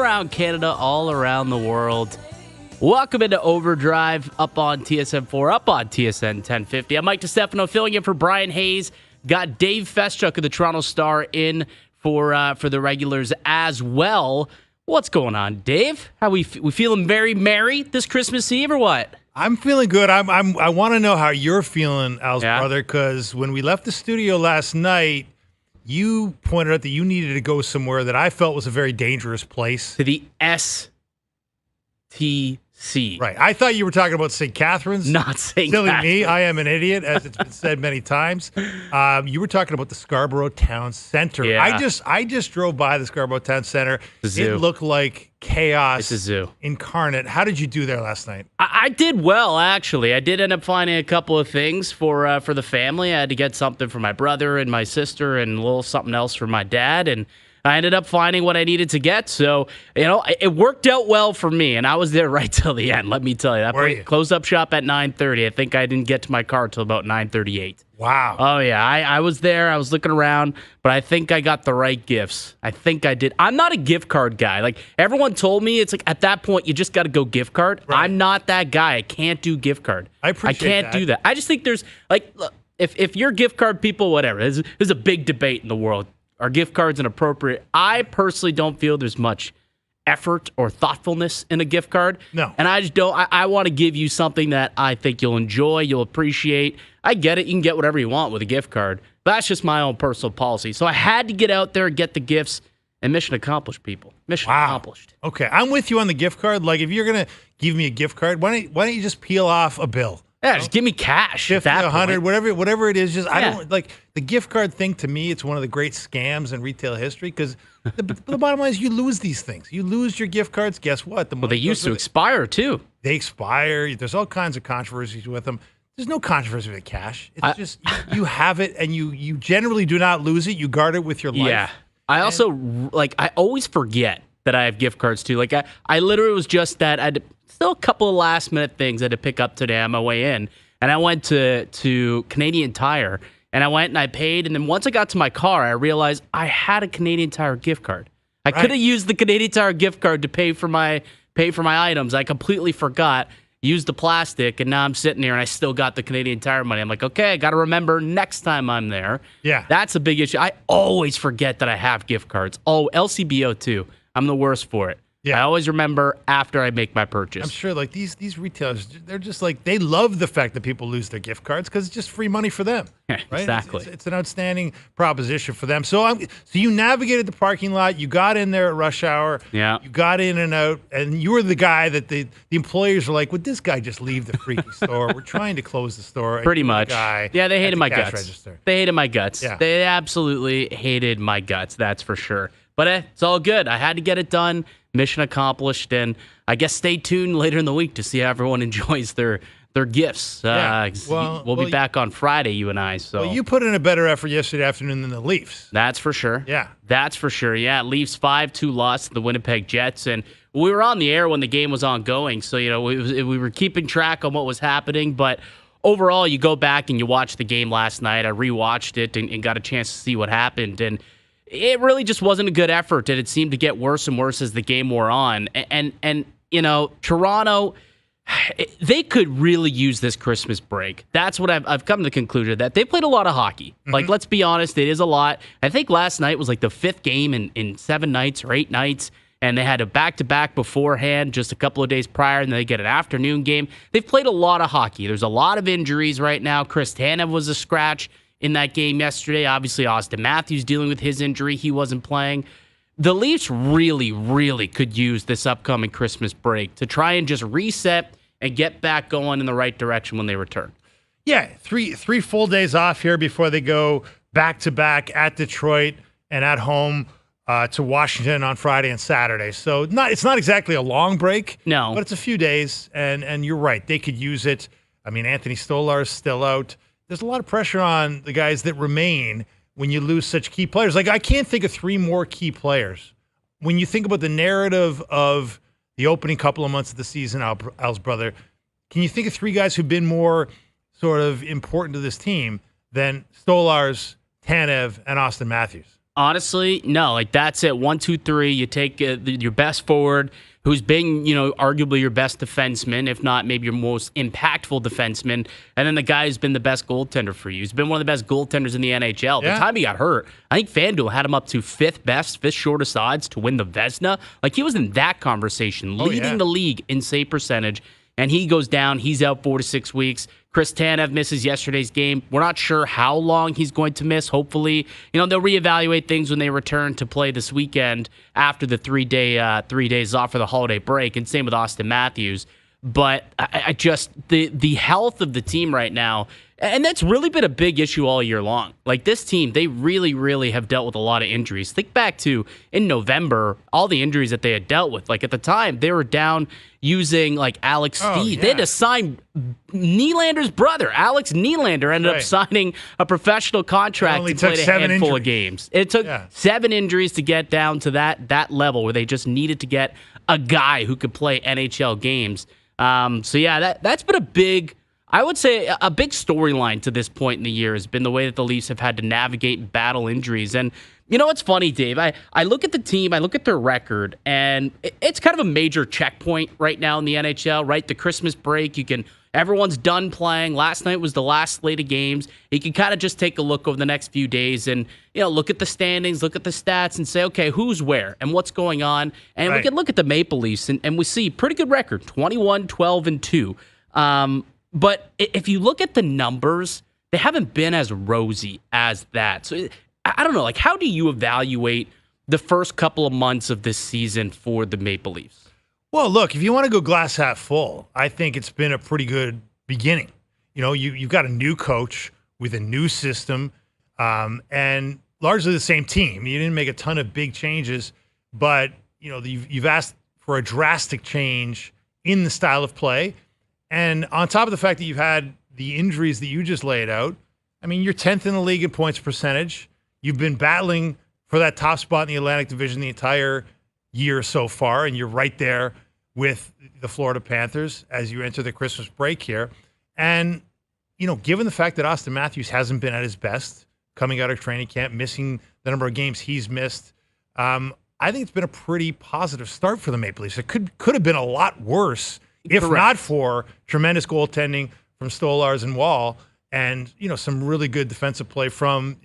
around Canada, all around the world. Welcome into Overdrive, up on TSN4, up on TSN 1050. I'm Mike DeStefano, filling in for Brian Hayes. Got Dave Feschuk of the Toronto Star in for the regulars as well. What's going on, Dave? How we feeling very merry this Christmas Eve or what? I'm feeling good. I want to know how you're feeling, Al's brother, because when we left the studio last night, you pointed out that you needed to go somewhere that I felt was a very dangerous place. To the STC. Right. I thought you were talking about St. Catharines. Not St. Silly Catharines. me. I am an idiot, as it's been said many times. You were talking about the Scarborough Town Center. Yeah. I just drove by the Scarborough Town Center. Zoo. It looked like chaos. It's a zoo. Incarnate. How did you do there last night? I did well, actually. I did end up finding a couple of things for the family. I had to get something for my brother and my sister and a little something else for my dad, and I ended up finding what I needed to get. So, it worked out well for me, and I was there right till the end, let me tell you. That place closed up shop at 9:30. I think I didn't get to my car till about 9:38. Wow. Oh, yeah. I was there. I was looking around, but I think I got the right gifts. I think I did. I'm not a gift card guy. Like, everyone told me, it's like, at that point, you just got to go gift card. Right. I'm not that guy. I can't do gift card. I can't do that. I just think there's, like, look, if you're gift card people, whatever. There's a big debate in the world. Are gift cards inappropriate? I personally don't feel there's much effort or thoughtfulness in a gift card. No. And I just don't. I want to give you something that I think you'll enjoy, you'll appreciate. I get it. You can get whatever you want with a gift card. But that's just my own personal policy. So I had to get out there and get the gifts, and mission accomplished, people. Mission accomplished. Okay. I'm with you on the gift card. Like, if you're going to give me a gift card, why don't you just peel off a bill? Yeah, just give me cash. 50, 100, whatever it is. Just Yeah. I don't like the gift card thing. To me, it's one of the great scams in retail history because the bottom line is you lose these things. You lose your gift cards. Guess what? Well, they used to expire too. They expire. There's all kinds of controversies with them. There's no controversy with cash. It's just you have it, and you generally do not lose it. You guard it with your life. Yeah. I also I always forget that I have gift cards too. Like I literally was just that. I had still a couple of last minute things I had to pick up today on my way in, and I went to Canadian Tire, and I went and I paid, and then once I got to my car, I realized I had a Canadian Tire gift card. I could have used the Canadian Tire gift card to pay for my items. I completely forgot. Used the plastic, and now I'm sitting here and I still got the Canadian Tire money. I'm like, okay, I got to remember next time I'm there. Yeah. That's a big issue. I always forget that I have gift cards. Oh, LCBO too. I'm the worst for it. Yeah. I always remember after I make my purchase. I'm sure like these retailers, they're just like, they love the fact that people lose their gift cards because it's just free money for them. Yeah, right? Exactly. It's an outstanding proposition for them. So you navigated the parking lot. You got in there at rush hour. Yeah. You got in and out. And you were the guy that the employers were like, would this guy just leave the freaking store? We're trying to close the store. Pretty much. Yeah, they hated my guts. Register. They hated my guts. Yeah. They absolutely hated my guts. That's for sure. But it's all good. I had to get it done. Mission accomplished, and I guess stay tuned later in the week to see how everyone enjoys their gifts. We'll be back on Friday, you and I. So you put in a better effort yesterday afternoon than the Leafs. That's for sure. Yeah. That's for sure. Yeah, Leafs 5-2 loss to the Winnipeg Jets, and we were on the air when the game was ongoing, so we were keeping track on what was happening, but overall, you go back and you watch the game last night. I rewatched it and got a chance to see what happened, and it really just wasn't a good effort, and it seemed to get worse and worse as the game wore on. And Toronto, they could really use this Christmas break. That's what I've come to the conclusion that they played a lot of hockey. Mm-hmm. Like, let's be honest, it is a lot. I think last night was like the 5th game in 7 nights or 8 nights, and they had a back-to-back beforehand just a couple of days prior, and then they get an afternoon game. They've played a lot of hockey. There's a lot of injuries right now. Chris Tanev was a scratch in that game yesterday. Obviously, Austin Matthews dealing with his injury. He wasn't playing. The Leafs really, really could use this upcoming Christmas break to try and just reset and get back going in the right direction when they return. Yeah, three full days off here before they go back-to-back at Detroit and at home to Washington on Friday and Saturday. So it's not exactly a long break. No. But it's a few days, and you're right. They could use it. I mean, Anthony Stolar's still out. There's a lot of pressure on the guys that remain when you lose such key players. Like, I can't think of 3 more key players. When you think about the narrative of the opening couple of months of the season, Al's brother, can you think of 3 guys who've been more sort of important to this team than Stolarz, Tanev, and Austin Matthews? Honestly, no. Like that's it. 1, 2, 3. You take your best forward, who's been, arguably your best defenseman, if not maybe your most impactful defenseman, and then the guy who's been the best goaltender for you. He's been one of the best goaltenders in the NHL. Yeah. The time he got hurt, I think FanDuel had him up to fifth best, fifth shortest odds to win the Vezina. Like he was in that conversation, leading the league in save percentage. And he goes down. He's out 4 to 6 weeks. Chris Tanev misses yesterday's game. We're not sure how long he's going to miss. Hopefully, they'll reevaluate things when they return to play this weekend after the 3 days off for the holiday break. And same with Austin Matthews. But I just the health of the team right now, and that's really been a big issue all year long. Like this team, they really, really have dealt with a lot of injuries. Think back to in November, all the injuries that they had dealt with. Like at the time, they were down using like Alex Steed. They had to sign Nylander's brother, Alex Nylander, ended up signing a professional contract to play a handful of games. It took 7 injuries to get down to that level where they just needed to get a guy who could play NHL games. That's been a big storyline to this point in the year has been the way that the Leafs have had to navigate and battle injuries. And you know what's funny, Dave? I look at the team, I look at their record, and it's kind of a major checkpoint right now in the NHL, right? The Christmas break, everyone's done playing. Last night was the last slate of games. You can kind of just take a look over the next few days and, look at the standings, look at the stats and say, okay, who's where and what's going on. And we can look at the Maple Leafs and we see pretty good record, 21, 12, and 2. But if you look at the numbers, they haven't been as rosy as that. So I don't know, like how do you evaluate the first couple of months of this season for the Maple Leafs? Well, look, if you want to go glass half full, I think it's been a pretty good beginning. You've got a new coach with a new system and largely the same team. You didn't make a ton of big changes, but you've asked for a drastic change in the style of play. And on top of the fact that you've had the injuries that you just laid out, I mean, you're 10th in the league in points percentage. You've been battling for that top spot in the Atlantic Division the entire year so far, and you're right there with the Florida Panthers as you enter the Christmas break here. And, given the fact that Austin Matthews hasn't been at his best coming out of training camp, missing the number of games he's missed, I think it's been a pretty positive start for the Maple Leafs. It could have been a lot worse if not for tremendous goaltending from Stolarz and Wall and, some really good defensive play from,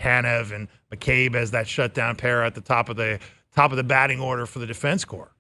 Tanev and McCabe as that shutdown pair at the top of the batting order for the defense corps.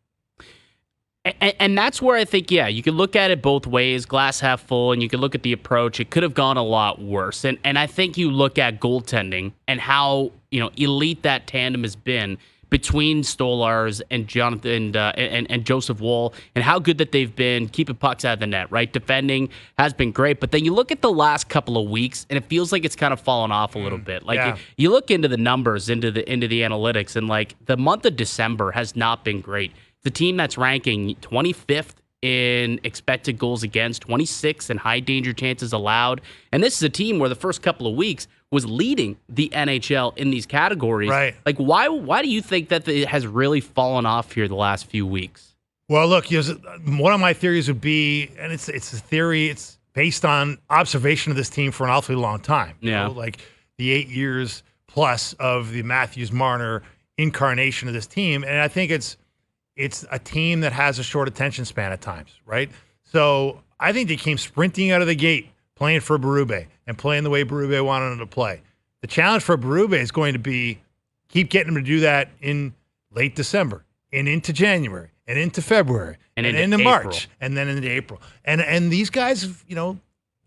And that's where I think, you can look at it both ways, glass half full, and you can look at the approach. It could have gone a lot worse. And I think you look at goaltending and how, elite that tandem has been between Stolarz and Jonathan and Joseph Woll, and how good that they've been keeping pucks out of the net, right? Defending has been great, but then you look at the last couple of weeks, and it feels like it's kind of fallen off a little bit. Like you look into the numbers, into the analytics, and like the month of December has not been great. The team that's ranking 25th in expected goals against, 26th in high danger chances allowed, and this is a team where the first couple of weeks was leading the NHL in these categories. Right. Like, why do you think that it has really fallen off here the last few weeks? Well, look, one of my theories would be, and it's a theory, it's based on observation of this team for an awfully long time. Like the 8 years plus of the Matthews-Marner incarnation of this team. And I think it's a team that has a short attention span at times, right? So I think they came sprinting out of the gate playing for Berube and playing the way Berube wanted them to play. The challenge for Berube is going to be keep getting them to do that in late December and into January and into February and into March and then into April. And these guys,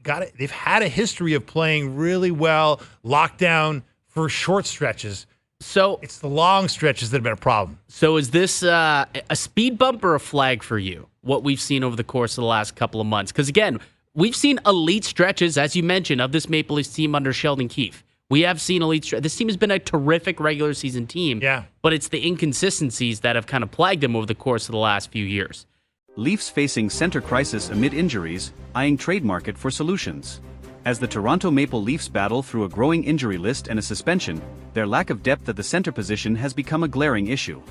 got it. They've had a history of playing really well, locked down for short stretches. So it's the long stretches that have been a problem. So is this a speed bump or a flag for you, what we've seen over the course of the last couple of months? Because, again, we've seen elite stretches, as you mentioned, of this Maple Leafs team under Sheldon Keefe. We have seen elite stretches. This team has been a terrific regular season team, but it's the inconsistencies that have kind of plagued them over the course of the last few years. Leafs facing center crisis amid injuries, eyeing trade market for solutions. As the Toronto Maple Leafs battle through a growing injury list and a suspension, their lack of depth at the center position has become a glaring issue.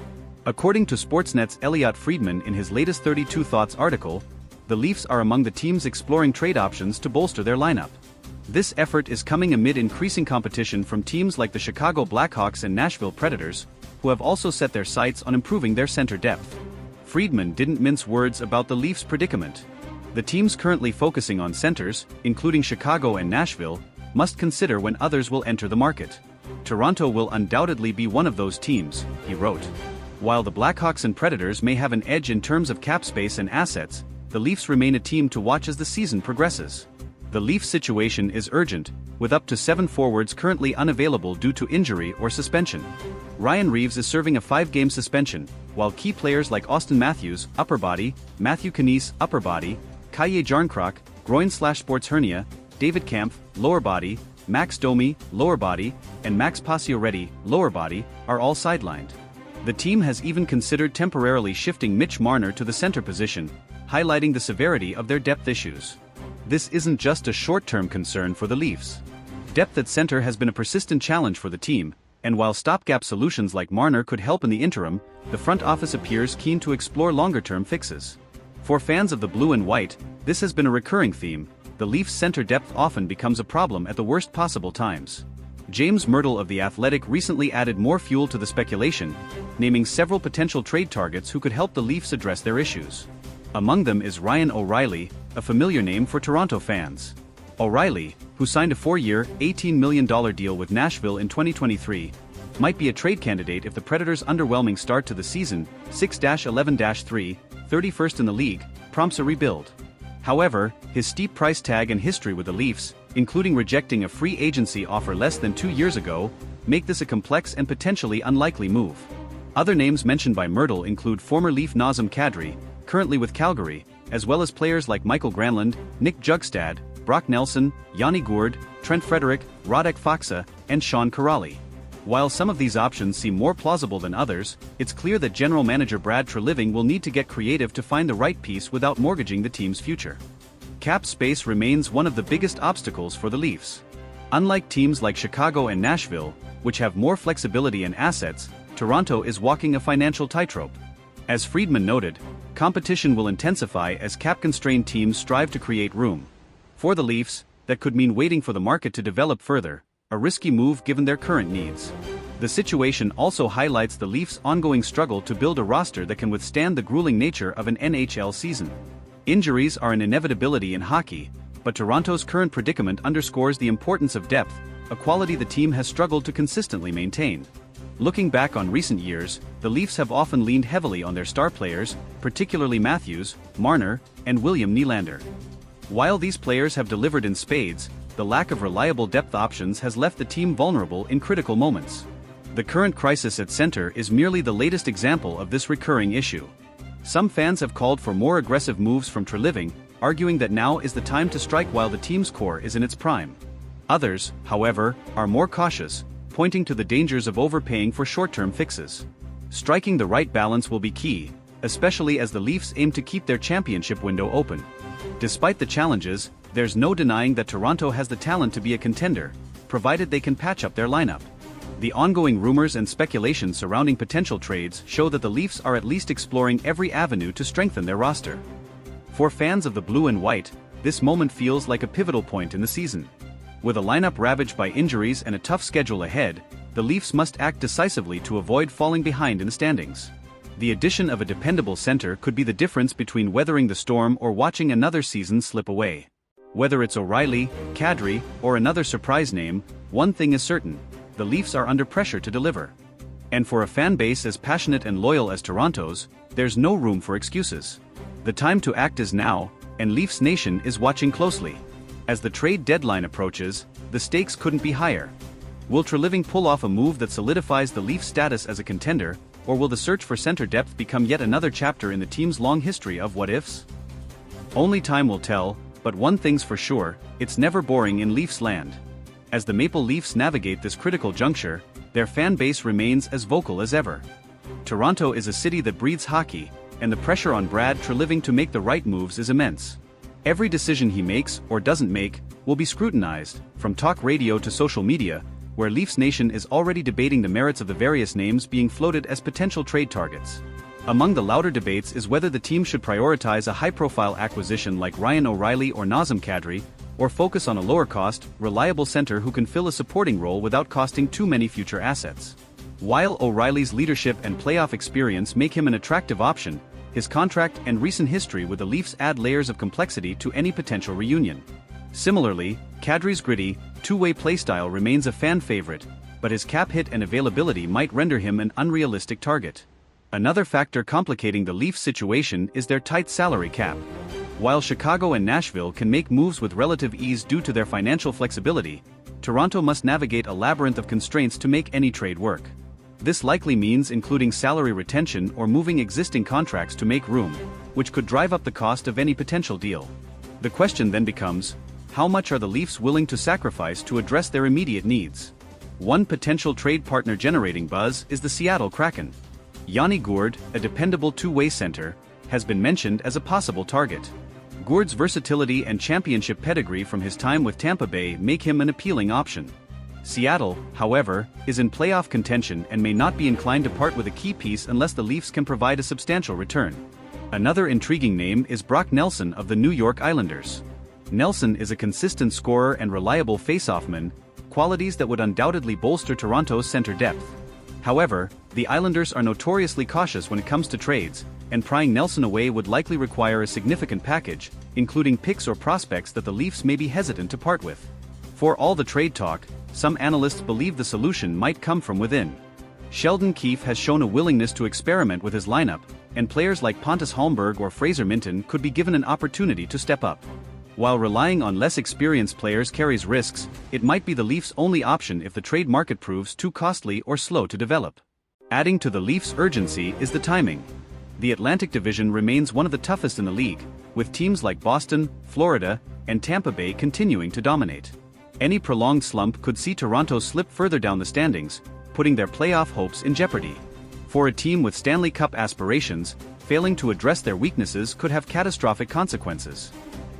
According to Sportsnet's Elliot Friedman in his latest 32 Thoughts article, the Leafs are among the teams exploring trade options to bolster their lineup. This effort is coming amid increasing competition from teams like the Chicago Blackhawks and Nashville Predators, who have also set their sights on improving their center depth. Friedman didn't mince words about the Leafs' predicament. The teams currently focusing on centers, including Chicago and Nashville, must consider when others will enter the market. Toronto will undoubtedly be one of those teams, he wrote. While the Blackhawks and Predators may have an edge in terms of cap space and assets, the Leafs remain a team to watch as the season progresses. The Leafs situation is urgent, with up to 7 forwards currently unavailable due to injury or suspension. Ryan Reeves is serving a 5-game suspension, while key players like Austin Matthews, upper body, Matthew Knies, upper body, Kaje Jarnkrok, groin/sports hernia, David Kampf, lower body, Max Domi, lower body, and Max Pacioretty, lower body, are all sidelined. The team has even considered temporarily shifting Mitch Marner to the center position, highlighting the severity of their depth issues. This isn't just a short-term concern for the Leafs. Depth at center has been a persistent challenge for the team, and while stopgap solutions like Marner could help in the interim, the front office appears keen to explore longer-term fixes. For fans of the blue and white, this has been a recurring theme. The Leafs' center depth often becomes a problem at the worst possible times. James Myrtle of The Athletic recently added more fuel to the speculation, naming several potential trade targets who could help the Leafs address their issues. Among them is Ryan O'Reilly, a familiar name for Toronto fans. O'Reilly, who signed a 4-year, $18 million deal with Nashville in 2023, might be a trade candidate if the Predators' underwhelming start to the season, 6-11-3, 31st in the league, prompts a rebuild. However, his steep price tag and history with the Leafs, including rejecting a free agency offer less than 2 years ago, make this a complex and potentially unlikely move. Other names mentioned by Myrtle include former Leaf Nazem Kadri, currently with Calgary, as well as players like Michael Granlund, Nick Jugstad, Brock Nelson, Yanni Gourde, Trent Frederick, Radek Faksa, and Sean Kuraly. While some of these options seem more plausible than others, it's clear that general manager Brad Treliving will need to get creative to find the right piece without mortgaging the team's future. Cap space remains one of the biggest obstacles for the Leafs. Unlike teams like Chicago and Nashville, which have more flexibility and assets, Toronto is walking a financial tightrope. As Friedman noted, competition will intensify as cap-constrained teams strive to create room. For the Leafs, that could mean waiting for the market to develop further, a risky move given their current needs. The situation also highlights the Leafs' ongoing struggle to build a roster that can withstand the grueling nature of an NHL season. Injuries are an inevitability in hockey, but Toronto's current predicament underscores the importance of depth, a quality the team has struggled to consistently maintain. Looking back on recent years, the Leafs have often leaned heavily on their star players, particularly Matthews, Marner, and William Nylander. While these players have delivered in spades, the lack of reliable depth options has left the team vulnerable in critical moments. The current crisis at center is merely the latest example of this recurring issue. Some fans have called for more aggressive moves from Treliving, arguing that now is the time to strike while the team's core is in its prime. Others, however, are more cautious, pointing to the dangers of overpaying for short-term fixes. Striking the right balance will be key, especially as the Leafs aim to keep their championship window open. Despite the challenges, there's no denying that Toronto has the talent to be a contender, provided they can patch up their lineup. The ongoing rumors and speculation surrounding potential trades show that the Leafs are at least exploring every avenue to strengthen their roster. For fans of the blue and white, this moment feels like a pivotal point in the season. With a lineup ravaged by injuries and a tough schedule ahead, the Leafs must act decisively to avoid falling behind in the standings. The addition of a dependable center could be the difference between weathering the storm or watching another season slip away. Whether it's O'Reilly, Kadri, or another surprise name, one thing is certain: the Leafs are under pressure to deliver. And for a fan base as passionate and loyal as Toronto's, there's no room for excuses. The time to act is now, and Leafs Nation is watching closely. As the trade deadline approaches, the stakes couldn't be higher. Will Treliving pull off a move that solidifies the Leafs' status as a contender, or will the search for center depth become yet another chapter in the team's long history of what-ifs? Only time will tell, but one thing's for sure, it's never boring in Leafs land. As the Maple Leafs navigate this critical juncture, their fan base remains as vocal as ever. Toronto is a city that breathes hockey, and the pressure on Brad Treliving to make the right moves is immense. Every decision he makes, or doesn't make, will be scrutinized, from talk radio to social media, where Leafs Nation is already debating the merits of the various names being floated as potential trade targets. Among the louder debates is whether the team should prioritize a high-profile acquisition like Ryan O'Reilly or Nazem Kadri, or focus on a lower-cost, reliable center who can fill a supporting role without costing too many future assets. While O'Reilly's leadership and playoff experience make him an attractive option, his contract and recent history with the Leafs add layers of complexity to any potential reunion. Similarly, Kadri's gritty, two-way playstyle remains a fan favorite, but his cap hit and availability might render him an unrealistic target. Another factor complicating the Leafs situation is their tight salary cap. While Chicago and Nashville can make moves with relative ease due to their financial flexibility, Toronto must navigate a labyrinth of constraints to make any trade work. This likely means including salary retention or moving existing contracts to make room, which could drive up the cost of any potential deal. The question then becomes, how much are the Leafs willing to sacrifice to address their immediate needs? One potential trade partner generating buzz is the Seattle Kraken. Yanni Gourde, a dependable two-way center, has been mentioned as a possible target. Gourde's versatility and championship pedigree from his time with Tampa Bay make him an appealing option. Seattle, however, is in playoff contention and may not be inclined to part with a key piece unless the Leafs can provide a substantial return. Another intriguing name is Brock Nelson of the New York Islanders. Nelson is a consistent scorer and reliable faceoff-man, qualities that would undoubtedly bolster Toronto's center depth. However, the Islanders are notoriously cautious when it comes to trades, and prying Nelson away would likely require a significant package, including picks or prospects that the Leafs may be hesitant to part with. For all the trade talk, some analysts believe the solution might come from within. Sheldon Keefe has shown a willingness to experiment with his lineup, and players like Pontus Holmberg or Fraser Minton could be given an opportunity to step up. While relying on less experienced players carries risks, it might be the Leafs' only option if the trade market proves too costly or slow to develop. Adding to the Leafs' urgency is the timing. The Atlantic Division remains one of the toughest in the league, with teams like Boston, Florida, and Tampa Bay continuing to dominate. Any prolonged slump could see Toronto slip further down the standings, putting their playoff hopes in jeopardy. For a team with Stanley Cup aspirations, failing to address their weaknesses could have catastrophic consequences.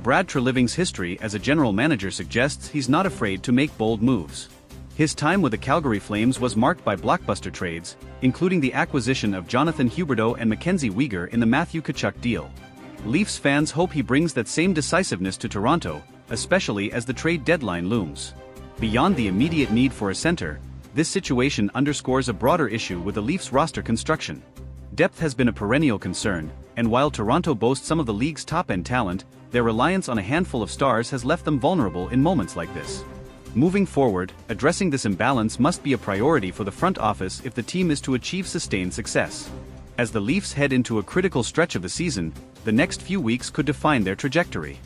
Brad Treliving's history as a general manager suggests he's not afraid to make bold moves. His time with the Calgary Flames was marked by blockbuster trades, including the acquisition of Jonathan Huberdeau and Mackenzie Weegar in the Matthew Tkachuk deal. Leafs fans hope he brings that same decisiveness to Toronto, especially as the trade deadline looms. Beyond the immediate need for a center, this situation underscores a broader issue with the Leafs roster construction. Depth has been a perennial concern, and while Toronto boasts some of the league's top-end talent, their reliance on a handful of stars has left them vulnerable in moments like this. Moving forward, addressing this imbalance must be a priority for the front office if the team is to achieve sustained success. As the Leafs head into a critical stretch of the season, the next few weeks could define their trajectory.